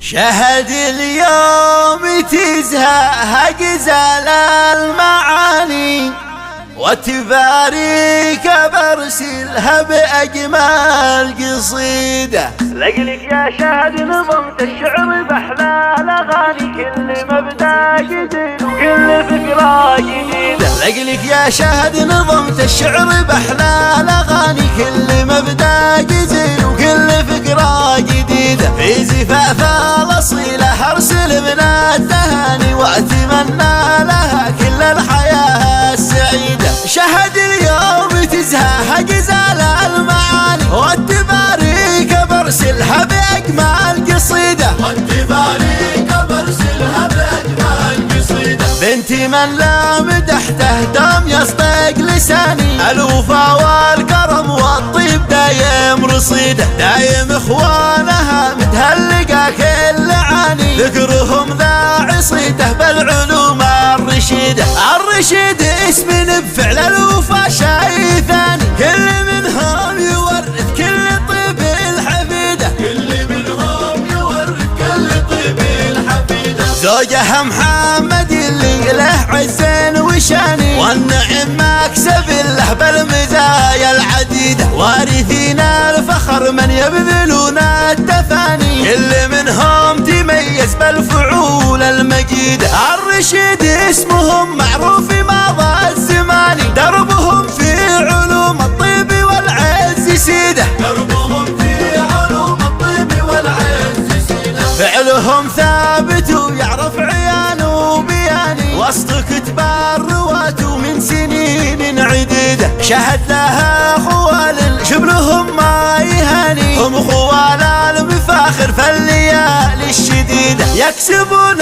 شهد اليوم تزهى غزال المعاني وتبارك برسلها بأجمل قصيدة. لقلك يا شهد نظمت الشعر بأحلى الأغاني، كل مبدأ جديد وكل فكرة جديدة. لقلك يا شهد نظمت الشعر بأحلى الأغاني، كل مبدأ جديد وكل فكرة جديدة. في زفاف الأصيلة أرسل من التهاني وأتمنى لها كل الحياة السعيدة. شهد اليوم تزهى غزال المعاني والتباريك برسلها بأجمل قصيدة. بنتي من لا مدحته دام يصدق لساني، الوفا والكرم والطيب دايم رصيده. دايم اخوانها متهلقه كل عاني، ذكرهم ذا عصيده بالعلوم الرشيده. الرشيد اسم بفعل الوفا شاي ثاني، كل منهم يورث كل طيب الحفيده. زوجها محمد اللي له عز وشاني، والنعم مكسب له بالمزايا العديدة. وارثين الفخر من يبذلون التفاني، كل منهم تميز بالفعول المجيدة. الرشيد اسمهم معروف مضى الزمان، دربهم في علوم الطب والعز سيدة. فعلهم ثابت ويعرف عيانه بياني، وسط كتب الرواة من سنين عديدة. شهد لها خوال شبلهم ما يهاني، هم خوال المفاخر في الليالي الشديدة. يكسبون